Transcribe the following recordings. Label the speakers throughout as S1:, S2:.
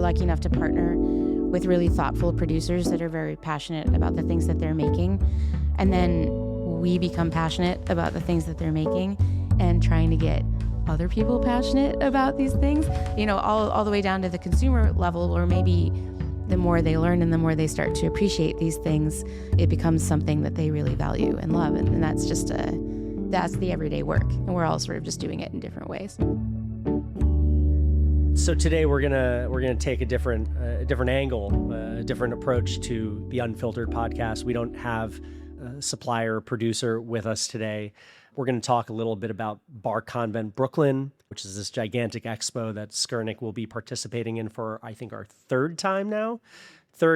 S1: lucky enough to partner with really thoughtful producers that are very passionate about the things that they're making. And then we become passionate about the things that they're making and trying to get other people passionate about these things, all the way down to the consumer level, or maybe the more they learn and the more they start to appreciate these things, it becomes something that they really value and love. And that's just that's the everyday work. And we're all sort of just doing it in different ways.
S2: So today we're gonna take a different angle, a different approach to the Unfiltered podcast. We don't have a supplier or producer with us today. We're going to talk a little bit about Bar Convent Brooklyn, which is this gigantic expo that Skurnik will be participating in for, I think, our third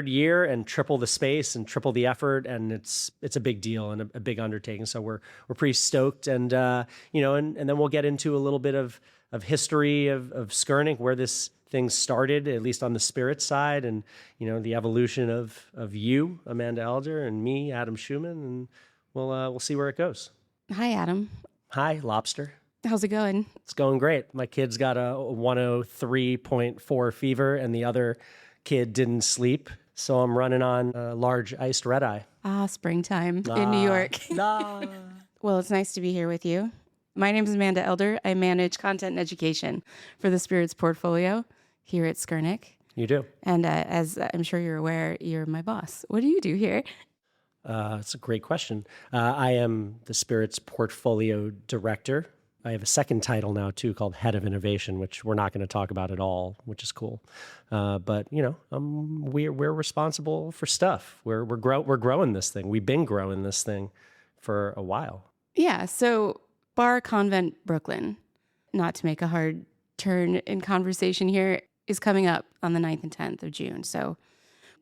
S2: year, and triple the space and triple the effort. And it's a big deal and a big undertaking. So we're pretty stoked. And, and then we'll get into a little bit of history of Skurnik, where this thing started, at least on the spirit side, and, the evolution of you, Amanda Elder, and me, Adam Schuman, and we'll see where it goes.
S1: Hi, Adam.
S2: Hi, Lobster.
S1: How's it going?
S2: It's going great. My kid's got a 103.4 fever, and the other kid didn't sleep. So I'm running on a large iced red eye.
S1: Springtime in New York. Well, it's nice to be here with you. My name is Amanda Elder. I manage content and education for the Spirits portfolio here at Skurnik.
S2: You do.
S1: And as I'm sure you're aware, you're my boss. What do you do here?
S2: It's a great question. I am the Spirits Portfolio Director. I have a second title now, too, called Head of Innovation, which we're not going to talk about at all, which is cool. But, we're responsible for stuff. We're growing this thing. We've been growing this thing for a while.
S1: Yeah, so Bar Convent Brooklyn, not to make a hard turn in conversation here, is coming up on the 9th and 10th of June. So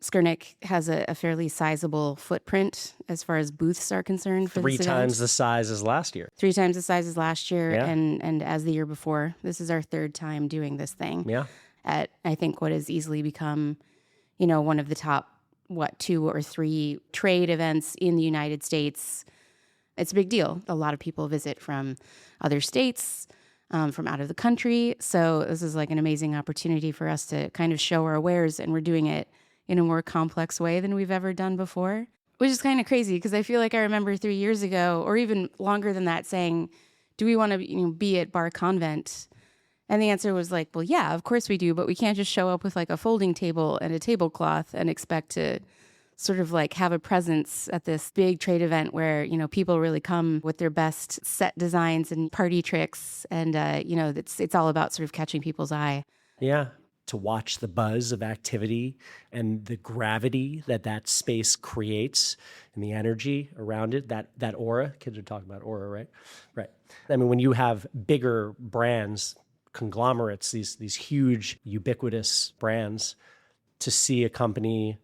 S1: Skurnik has a fairly sizable footprint as far as booths are concerned. For
S2: 3 times the size as last year.
S1: 3 times the size as last year,
S2: yeah.
S1: and as the year before. This is our third time doing this thing.
S2: Yeah.
S1: At, I think, what has easily become, one of the top, 2 or 3 trade events in the United States. It's a big deal. A lot of people visit from other states, from out of the country. So this is like an amazing opportunity for us to kind of show our wares, and we're doing it in a more complex way than we've ever done before, which is kind of crazy because I feel like I remember 3 years ago, or even longer than that, saying, do we want to be at Bar Convent? And the answer was like, well, yeah, of course we do, but we can't just show up with like a folding table and a tablecloth and expect to sort of like have a presence at this big trade event where, people really come with their best set designs and party tricks. And, it's all about sort of catching people's eye.
S2: Yeah. To watch the buzz of activity and the gravity that space creates and the energy around it, that aura. Kids are talking about aura, right? Right. I mean, when you have bigger brands, conglomerates, these huge, ubiquitous brands, to see a company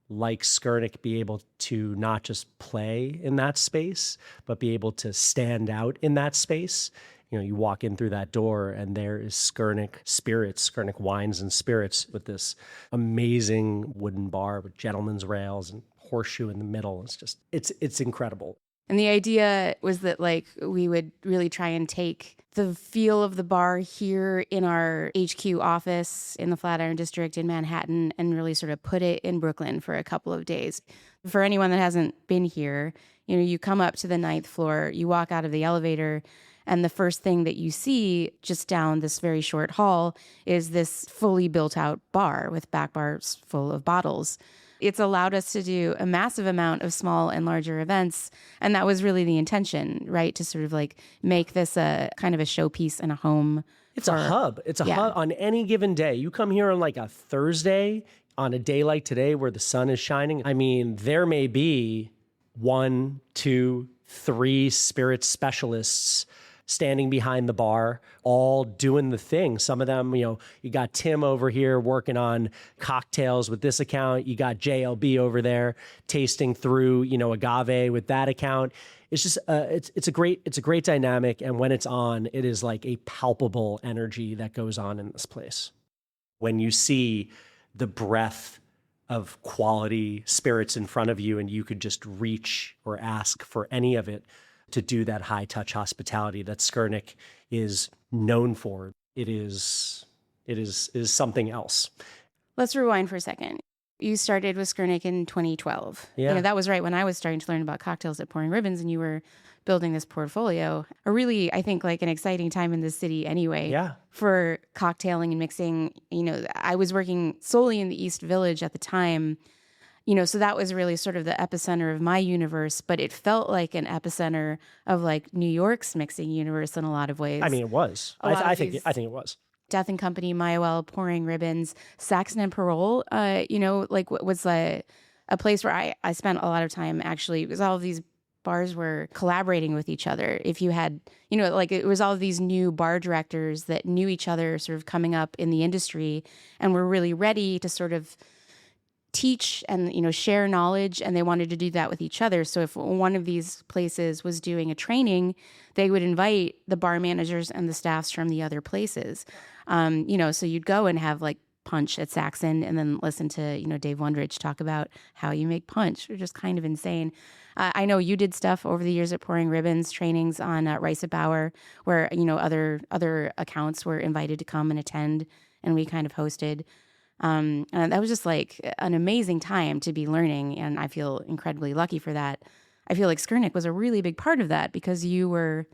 S2: like Skurnik be able to not just play in that space, but be able to stand out in that space. You walk in through that door and there is Skurnik Spirits, Skurnik Wines and Spirits, with this amazing wooden bar with gentleman's rails and horseshoe in the middle. It's incredible.
S1: And the idea was that we would really try and take the feel of the bar here in our HQ office in the Flatiron District in Manhattan and really sort of put it in Brooklyn for a couple of days. For anyone that hasn't been here, you come up to the 9th floor, you walk out of the elevator, and the first thing that you see just down this very short hall is this fully built out bar with back bars full of bottles. It's allowed us to do a massive amount of small and larger events. And that was really the intention, right? To sort of make this a kind of a showpiece and a home.
S2: It's a hub. It's a hub on any given day. You come here on a Thursday, on a day like today where the sun is shining. I mean, there may be 1, 2, 3 spirit specialists standing behind the bar, all doing the thing. Some of them, you got Tim over here working on cocktails with this account. You got JLB over there tasting through, agave with that account. It's just, it's a great dynamic. And when it's on, it is like a palpable energy that goes on in this place. When you see the breadth of quality spirits in front of you and you could just reach or ask for any of it, to do that high-touch hospitality that Skurnik is known for. It is something else.
S1: Let's rewind for a second. You started with Skurnik in 2012.
S2: Yeah.
S1: That was right when I was starting to learn about cocktails at Pouring Ribbons, and you were building this portfolio. A really, I think, like an exciting time in the city anyway.
S2: Yeah.
S1: For cocktailing and mixing. I was working solely in the East Village at the time. So that was really sort of the epicenter of my universe, but it felt like an epicenter of like New York's mixing universe in a lot of ways.
S2: I mean, it was. I think it was.
S1: Death and Company, Maiwell, Pouring Ribbons, Saxon and Parole, was a place where I spent a lot of time actually, because all of these bars were collaborating with each other. If you had, it was all of these new bar directors that knew each other sort of coming up in the industry and were really ready to sort of teach and, share knowledge, and they wanted to do that with each other. So if one of these places was doing a training, they would invite the bar managers and the staffs from the other places. So you'd go and have like punch at Saxon and then listen to, Dave Wondrich talk about how you make punch, which is kind of insane. I know you did stuff over the years at Pouring Ribbons, trainings on Rice at Bauer, where, other accounts were invited to come and attend, and we kind of hosted. And that was just like an amazing time to be learning, and I feel incredibly lucky for that. I feel like Skurnik was a really big part of that because you were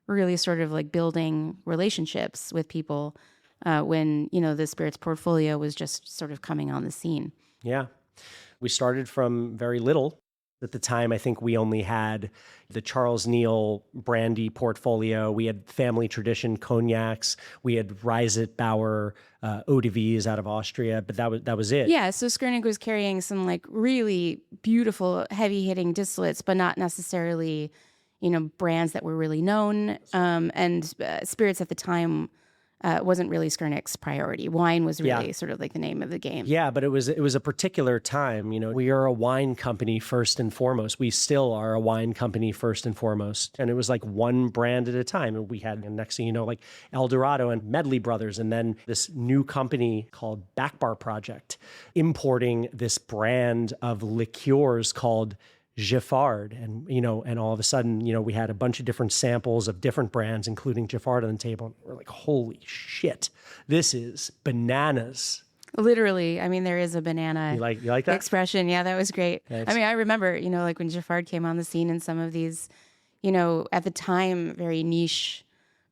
S1: really sort of like building relationships with people when, the spirits portfolio was just sort of coming on the scene.
S2: Yeah. We started from very little. At the time, I think we only had the Charles Neal brandy portfolio. We had family tradition cognacs. We had Reiset Bauer eaux-de-vies out of Austria, but that was it.
S1: Yeah, so Skurnik was carrying some like really beautiful, heavy-hitting distillates, but not necessarily, brands that were really known. And spirits at the time wasn't really Skurnik's priority. Wine was really sort of like the name of the game.
S2: Yeah, but it was a particular time. We are a wine company first and foremost. We still are a wine company first and foremost. And it was like one brand at a time. And we had, and next thing you know, like El Dorado and Medley Brothers, and then this new company called Back Bar Project, importing this brand of liqueurs called Giffard. And all of a sudden, we had a bunch of different samples of different brands, including Giffard on the table. And we're like, holy shit, this is bananas.
S1: Literally. I mean, there is a banana
S2: you like that
S1: expression. Yeah, that was great.
S2: Thanks.
S1: I mean, I remember, like when Giffard came on the scene and some of these, at the time, very niche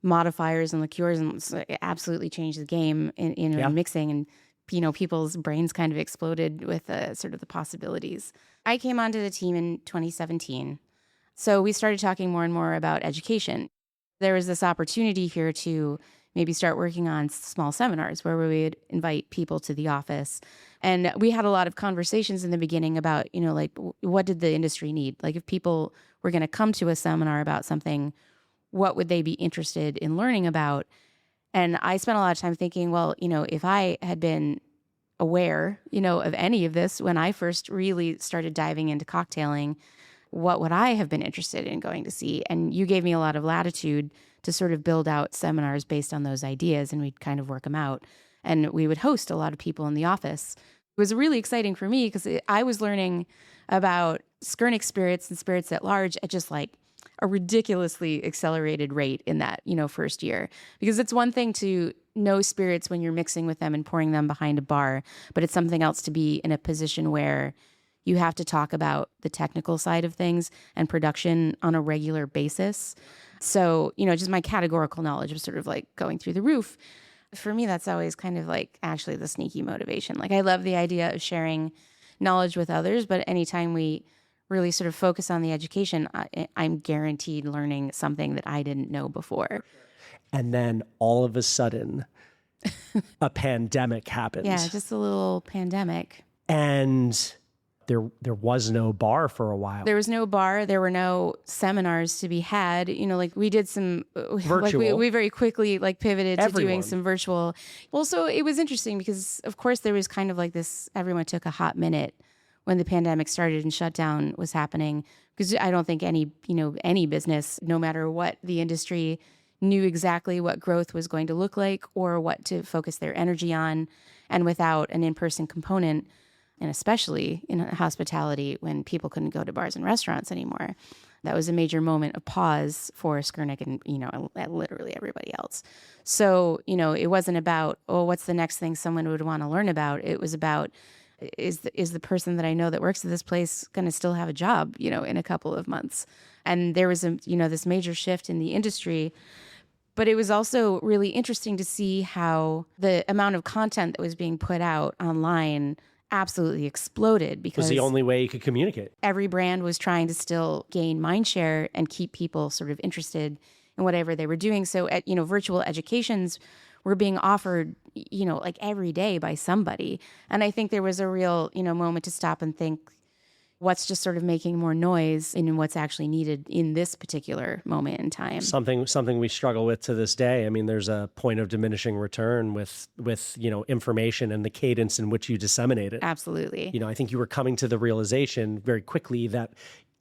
S1: modifiers and liqueurs, and it absolutely changed the game in mixing, and people's brains kind of exploded with sort of the possibilities. I came onto the team in 2017. So we started talking more and more about education. There was this opportunity here to maybe start working on small seminars where we would invite people to the office. And we had a lot of conversations in the beginning about, what did the industry need? Like if people were going to come to a seminar about something, what would they be interested in learning about? And I spent a lot of time thinking, well, if I had been aware, of any of this when I first really started diving into cocktailing, what would I have been interested in going to see? And you gave me a lot of latitude to sort of build out seminars based on those ideas, and we'd kind of work them out. And we would host a lot of people in the office. It was really exciting for me because I was learning about Skurnik spirits and spirits at large at just like a ridiculously accelerated rate in that, first year. Because it's one thing to know spirits when you're mixing with them and pouring them behind a bar, but it's something else to be in a position where you have to talk about the technical side of things and production on a regular basis. So, just my categorical knowledge was sort of like going through the roof. For me, that's always kind of like actually the sneaky motivation. Like I love the idea of sharing knowledge with others, but anytime we really sort of focus on the education, I'm guaranteed learning something that I didn't know before.
S2: And then all of a sudden, a pandemic happens.
S1: Yeah, just a little pandemic.
S2: And there was no bar for a while.
S1: There was no bar. There were no seminars to be had. like we did some
S2: virtual.
S1: Like we very quickly like pivoted to doing some virtual. Well, so it was interesting because of course there was kind of like this. Everyone took a hot minute when the pandemic started and shutdown was happening, because I don't think any business, no matter what the industry, knew exactly what growth was going to look like or what to focus their energy on. And without an in-person component, and especially in hospitality when people couldn't go to bars and restaurants anymore, That was a major moment of pause for Skurnik and, literally everybody else. So, it wasn't about, oh, what's the next thing someone would want to learn about? It was about, is the person that I know that works at this place going to still have a job, in a couple of months? And there was this major shift in the industry. But it was also really interesting to see how the amount of content that was being put out online absolutely exploded, because
S2: it was the only way you could communicate.
S1: Every brand was trying to still gain mind share and keep people sort of interested in whatever they were doing. So, virtual educations were being offered, like every day by somebody. And I think there was a real, moment to stop and think, what's just sort of making more noise in what's actually needed in this particular moment in time.
S2: Something we struggle with to this day. I mean, there's a point of diminishing return with information and the cadence in which you disseminate it.
S1: Absolutely.
S2: I think you were coming to the realization very quickly that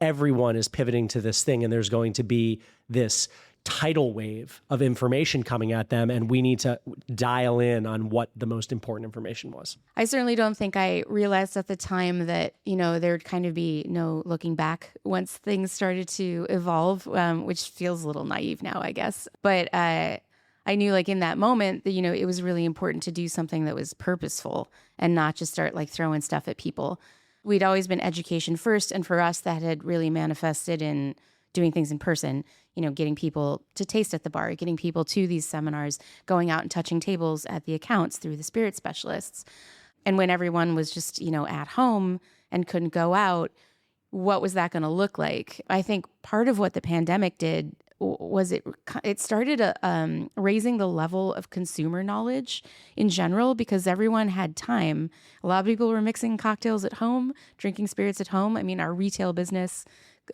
S2: everyone is pivoting to this thing, and there's going to be this tidal wave of information coming at them, and we need to dial in on what the most important information was.
S1: I certainly don't think I realized at the time that, there'd kind of be no looking back once things started to evolve, which feels a little naive now, I guess. But I knew, like, in that moment that, it was really important to do something that was purposeful and not just start like throwing stuff at people. We'd always been education first, and for us that had really manifested in doing things in person, getting people to taste at the bar, getting people to these seminars, going out and touching tables at the accounts through the spirit specialists. And when everyone was just, at home and couldn't go out, what was that going to look like? I think part of what the pandemic did was it started raising the level of consumer knowledge in general, because everyone had time. A lot of people were mixing cocktails at home, drinking spirits at home. I mean, our retail business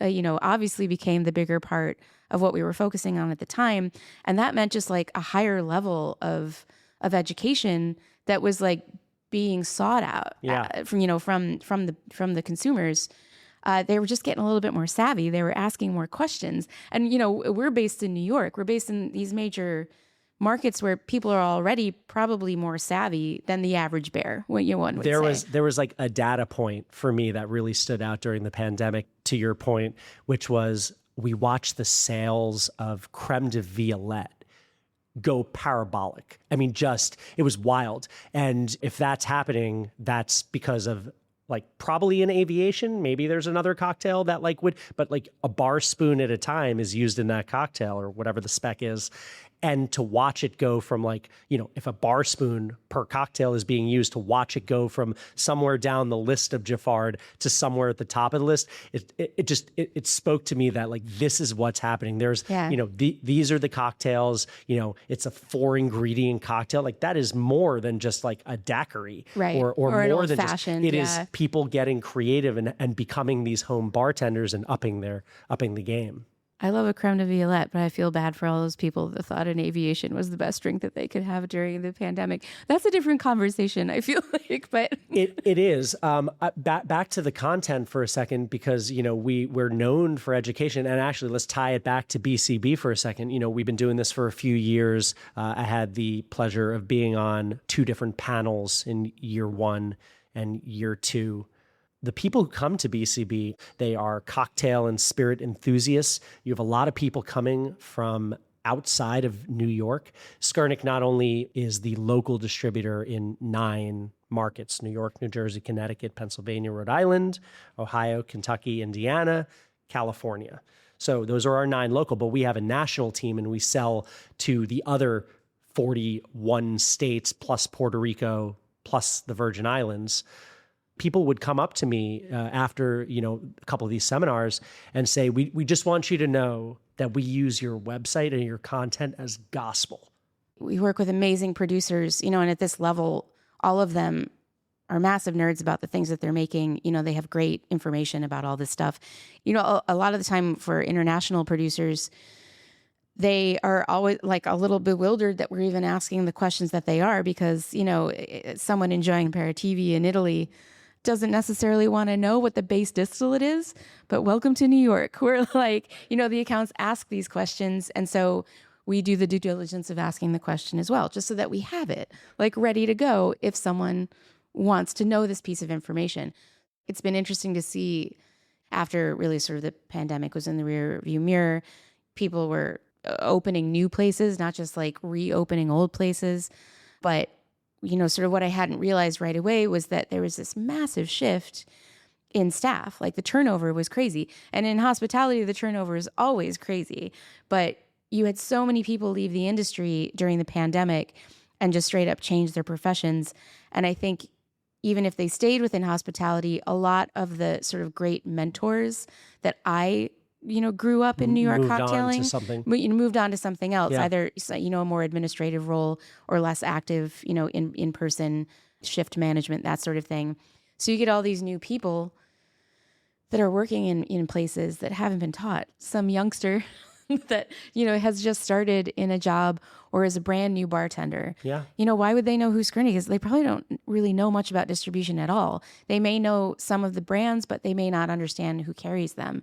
S1: obviously became the bigger part of what we were focusing on at the time. And that meant just like a higher level of education that was like being sought out from the consumers. They were just getting a little bit more savvy. They were asking more questions. And, we're based in New York. We're based in these major markets where people are already probably more savvy than the average bear, one would say.
S2: There was like a data point for me that really stood out during the pandemic, to your point, which was we watched the sales of creme de violette go parabolic. I mean, it was wild. And if that's happening, that's because of probably in aviation. Maybe there's another cocktail that but a bar spoon at a time is used in that cocktail or whatever the spec is. And to watch it go from if a bar spoon per cocktail is being used, to watch it go from somewhere down the list of Giffard to somewhere at the top of the list, it spoke to me that this is what's happening. There's, these are the cocktails, it's a 4-ingredient cocktail. That is more than just a daiquiri,
S1: right?
S2: Or more than just,
S1: it
S2: is people getting creative and becoming these home bartenders and upping the game.
S1: I love a creme de violette, but I feel bad for all those people that thought an aviation was the best drink that they could have during the pandemic. That's a different conversation, I feel like, but
S2: it is. Back to the content for a second, because we're known for education, and actually let's tie it back to BCB for a second. We've been doing this for a few years. I had the pleasure of being on 2 different panels in year 1 and year 2. The people who come to BCB, they are cocktail and spirit enthusiasts. You have a lot of people coming from outside of New York. Skurnik not only is the local distributor in 9 markets: New York, New Jersey, Connecticut, Pennsylvania, Rhode Island, Ohio, Kentucky, Indiana, California. So those are our 9 local, but we have a national team, and we sell to the other 41 states plus Puerto Rico plus the Virgin Islands. People would come up to me after, a couple of these seminars and say, we just want you to know that we use your website and your content as gospel.
S1: We work with amazing producers, and at this level, all of them are massive nerds about the things that they're making. They have great information about all this stuff. A lot of the time for international producers, they are always a little bewildered that we're even asking the questions that they are, because, someone enjoying aperitivi in Italy doesn't necessarily want to know what the base distillate is, but welcome to New York. We're the accounts ask these questions. And so we do the due diligence of asking the question as well, just so that we have it ready to go if someone wants to know this piece of information. It's been interesting to see after really sort of the pandemic was in the rear view mirror, people were opening new places, not just like reopening old places. But, sort of what I hadn't realized right away was that there was this massive shift in staff. Like the turnover was crazy. And in hospitality, the turnover is always crazy. But you had so many people leave the industry during the pandemic and just straight up change their professions. And I think even if they stayed within hospitality, a lot of the sort of great mentors that I, grew up in New York cocktailing, moved on to something else, either, a more administrative role or less active, in-person shift management, that sort of thing. So you get all these new people that are working in places that haven't been taught. Some youngster that, has just started in a job or is a brand new bartender.
S2: Yeah.
S1: Why would they know who Skurnik is? They probably don't really know much about distribution at all. They may know some of the brands, but they may not understand who carries them.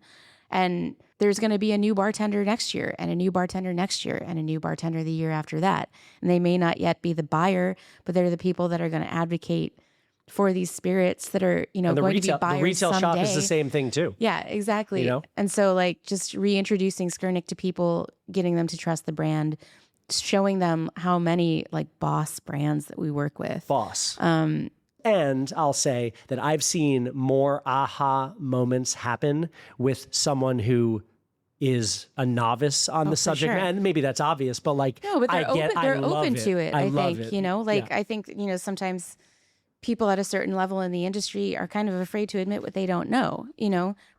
S1: And there's going to be a new bartender next year and a new bartender next year and a new bartender the year after that. And they may not yet be the buyer, but they're the people that are going to advocate for these spirits that are, going to be buyers
S2: the retail
S1: someday.
S2: shop is the same thing too.
S1: Yeah, exactly. And so like just reintroducing Skurnik to people, getting them to trust the brand, showing them how many like boss brands that we work with.
S2: Boss. And I'll say that I've seen more aha moments happen with someone who is a novice on the subject.
S1: Sure.
S2: And maybe that's obvious, but like,
S1: no, but they're open to it. I think,
S2: Yeah.
S1: I think, sometimes people at a certain level in the industry are kind of afraid to admit what they don't know,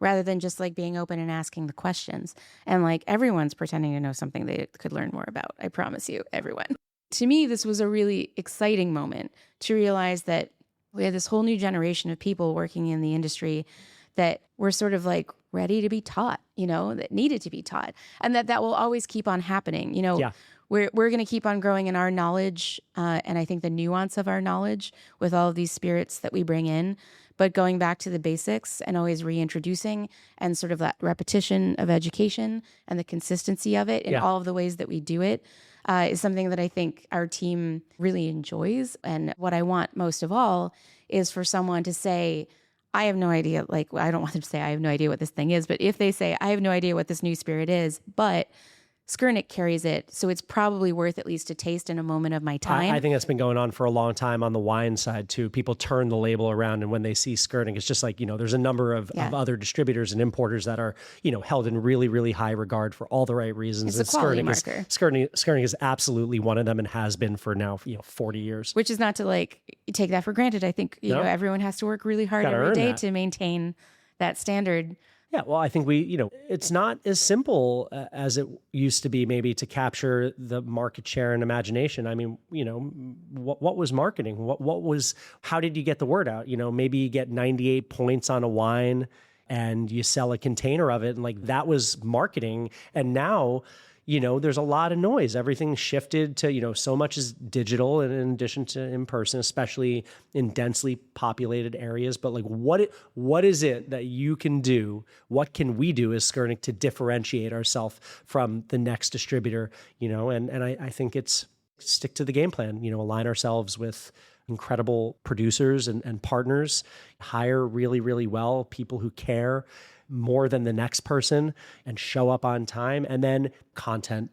S1: rather than just like being open and asking the questions. And like everyone's pretending to know something they could learn more about. I promise you, everyone. To me, this was a really exciting moment to realize that we had this whole new generation of people working in the industry that were sort of like ready to be taught, that needed to be taught, and that will always keep on happening. We're going to keep on growing in our knowledge, and I think the nuance of our knowledge with all of these spirits that we bring in, but going back to the basics and always reintroducing and sort of that repetition of education and the consistency of it in all of the ways that we do it is something that I think our team really enjoys. And what I want most of all is for someone to say, I have no idea, like, I don't want them to say, I have no idea what this thing is, but if they say, I have no idea what this new spirit is, but Skurnik carries it, so it's probably worth at least a taste in a moment of my time.
S2: I think that's been going on for a long time on the wine side too. People turn the label around, and when they see Skurnik, it's just like, there's a number of other distributors and importers that are, held in really, really high regard for all the right reasons.
S1: It's a quality marker.
S2: Skurnik is absolutely one of them and has been for now, 40 years.
S1: Which is not to like take that for granted. I think, everyone has to work really hard every day to maintain that standard.
S2: Yeah, well, I think it's not as simple as it used to be maybe to capture the market share and imagination. I mean, what was marketing? How did you get the word out? Maybe you get 98 points on a wine and you sell a container of it, and like that was marketing. And now, there's a lot of noise. Everything shifted to, so much is digital and in addition to in person, especially in densely populated areas. But like, what is it that you can do? What can we do as Skurnik to differentiate ourselves from the next distributor? And I think it's stick to the game plan, align ourselves with incredible producers and partners, hire really, really well, people who care more than the next person and show up on time, and then content,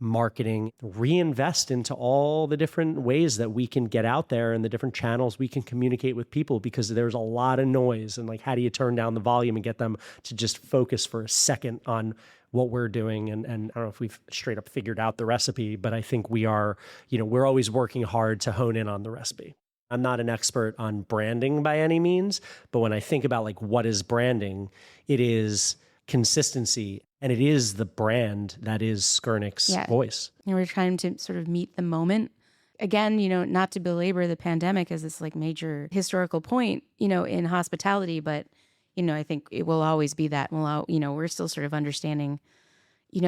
S2: marketing, reinvest into all the different ways that we can get out there and the different channels we can communicate with people, because there's a lot of noise. And like, how do you turn down the volume and get them to just focus for a second on what we're doing? And I don't know if we've straight up figured out the recipe, but I think we are, we're always working hard to hone in on the recipe. I'm not an expert on branding by any means, but when I think about like what is branding, it is consistency, and it is the brand that is Skurnik's voice.
S1: And we're trying to sort of meet the moment. Again, not to belabor the pandemic as this like major historical point, in hospitality, but, I think it will always be that. We're still sort of understanding,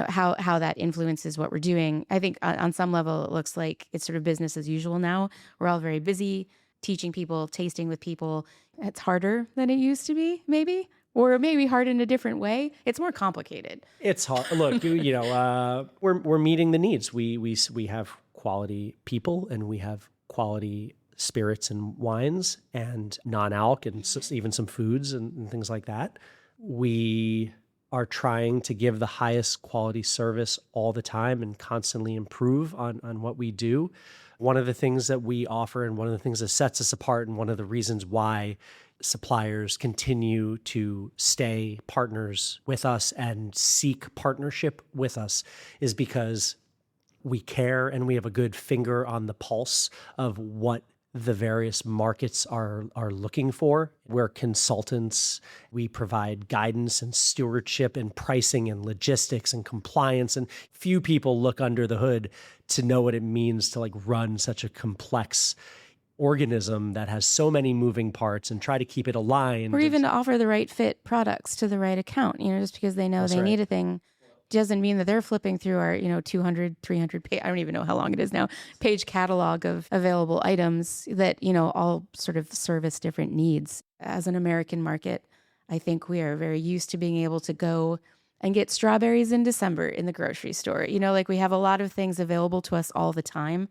S1: how that influences what we're doing. I think on some level, it looks like it's sort of business as usual now. We're all very busy teaching people, tasting with people. It's harder than it used to be, maybe, or maybe hard in a different way. It's more complicated.
S2: It's hard. Look, we're meeting the needs. We have quality people, and we have quality spirits and wines and non-alc and even some foods and things like that. We are trying to give the highest quality service all the time and constantly improve on what we do. One of the things that we offer and one of the things that sets us apart and one of the reasons why suppliers continue to stay partners with us and seek partnership with us is because we care and we have a good finger on the pulse of what the various markets are looking for. We're consultants. We provide guidance and stewardship and pricing and logistics and compliance. And few people look under the hood to know what it means to run such a complex organism that has so many moving parts and try to keep it aligned.
S1: Or even to offer the right fit products to the right account. Just because they know they need a thing doesn't mean that they're flipping through our, 200, 300 page, I don't even know how long it is now, page catalog of available items that, all sort of service different needs. As an American market, I think we are very used to being able to go and get strawberries in December in the grocery store. We have a lot of things available to us all the time.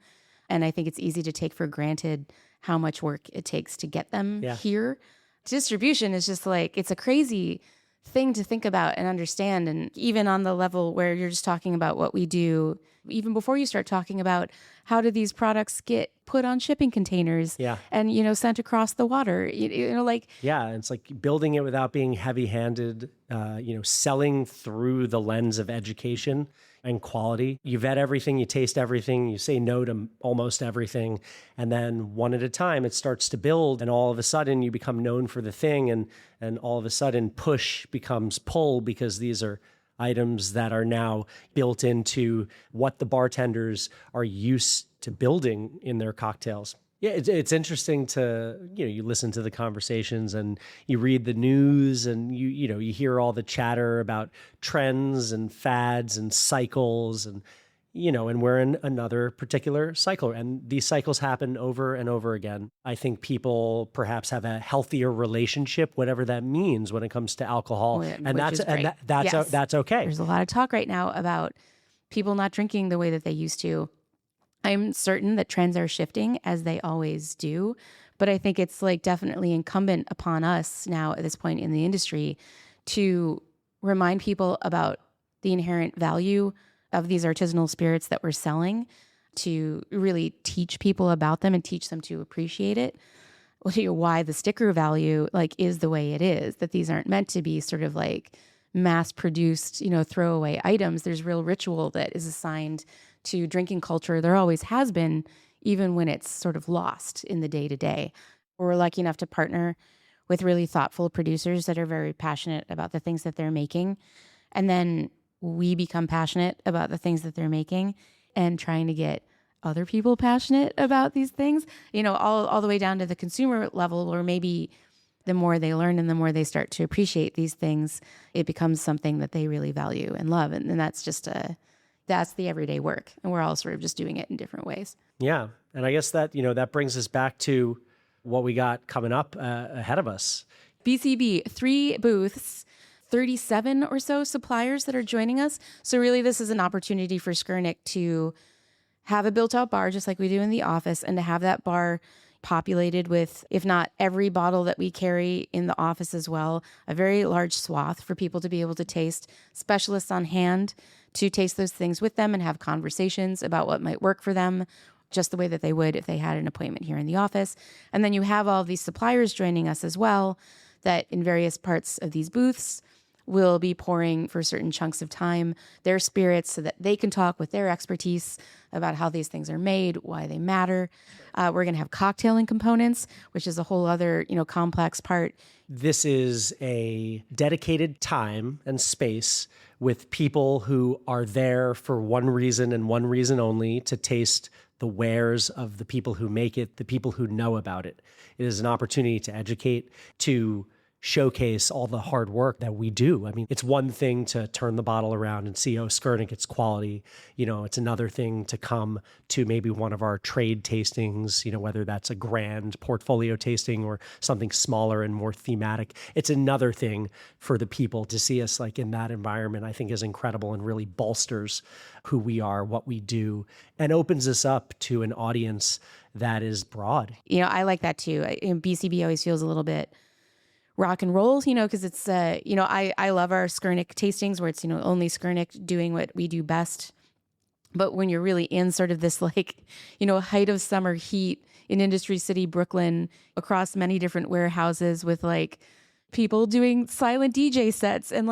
S1: And I think it's easy to take for granted how much work it takes to get them here. Distribution is just it's a crazy thing to think about and understand. And even on the level where you're just talking about what we do, even before you start talking about how do these products get put on shipping containers and, sent across the water,
S2: Yeah, it's building it without being heavy-handed, selling through the lens of education and quality. You vet everything, you taste everything, you say no to almost everything, and then one at a time it starts to build, and all of a sudden you become known for the thing, and all of a sudden push becomes pull because these are items that are now built into what the bartenders are used to building in their cocktails. Yeah, it's interesting to, you listen to the conversations and you read the news and you hear all the chatter about trends and fads and cycles and we're in another particular cycle, and these cycles happen over and over again. I think people perhaps have a healthier relationship, whatever that means, when it comes to alcohol, that's okay.
S1: There's a lot of talk right now about people not drinking the way that they used to. I'm certain that trends are shifting, as they always do, but I think it's definitely incumbent upon us now at this point in the industry to remind people about the inherent value of these artisanal spirits that we're selling, to really teach people about them and teach them to appreciate it. Why the sticker value is the way it is, that these aren't meant to be sort of mass produced, throwaway items. There's real ritual that is assigned to drinking culture. There always has been, even when it's sort of lost in the day to day. We're lucky enough to partner with really thoughtful producers that are very passionate about the things that they're making. And then we become passionate about the things that they're making and trying to get other people passionate about these things, all the way down to the consumer level, or maybe the more they learn and the more they start to appreciate these things, it becomes something that they really value and love. And that's just that's the everyday work. And we're all sort of just doing it in different ways.
S2: Yeah. And I guess that, that brings us back to what we got coming up ahead of us.
S1: BCB, 3 booths, 37 or so suppliers that are joining us. So really this is an opportunity for Skurnik to have a built-out bar just like we do in the office, and to have that bar populated with, if not every bottle that we carry in the office as well, a very large swath for people to be able to taste, specialists on hand to taste those things with them and have conversations about what might work for them, just the way that they would if they had an appointment here in the office. And then you have all these suppliers joining us as well, that in various parts of these booths will be pouring for certain chunks of time their spirits so that they can talk with their expertise about how these things are made, why they matter. We're going to have cocktailing components, which is a whole other, complex part.
S2: This is a dedicated time and space with people who are there for one reason and one reason only: to taste the wares of the people who make it, the people who know about it. It is an opportunity to educate, to showcase all the hard work that we do. I mean, it's one thing to turn the bottle around and see, oh, Skurnik, it's quality. It's another thing to come to maybe one of our trade tastings, whether that's a grand portfolio tasting or something smaller and more thematic. It's another thing for the people to see us in that environment. I think is incredible and really bolsters who we are, what we do, and opens us up to an audience that is broad.
S1: I like that too. BCB always feels a little bit rock and roll, because it's, I love our Skurnik tastings where it's, only Skurnik doing what we do best. But when you're really in sort of this height of summer heat in Industry City, Brooklyn, across many different warehouses with people doing silent DJ sets and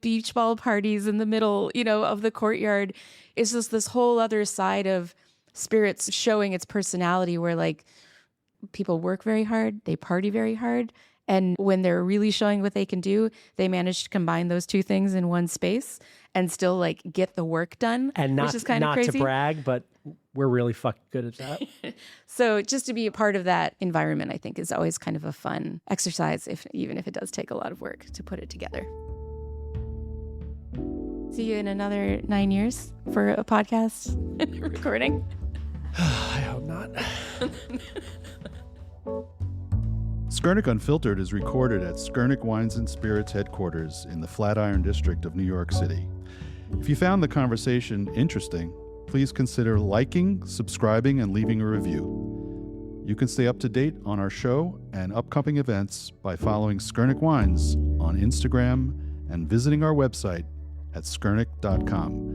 S1: beach ball parties in the middle, of the courtyard, it's just this whole other side of Spirits showing its personality where people work very hard, they party very hard. And when they're really showing what they can do, they manage to combine those two things in one space and still get the work done. And which is kind of crazy.
S2: To brag, but we're really fucking good at that.
S1: So just to be a part of that environment, I think is always kind of a fun exercise, even if it does take a lot of work to put it together. See you in another 9 years for a podcast recording.
S2: I hope not.
S3: Skurnik Unfiltered is recorded at Skurnik Wines and Spirits headquarters in the Flatiron District of New York City. If you found the conversation interesting, please consider liking, subscribing, and leaving a review. You can stay up to date on our show and upcoming events by following Skurnik Wines on Instagram and visiting our website at skurnik.com.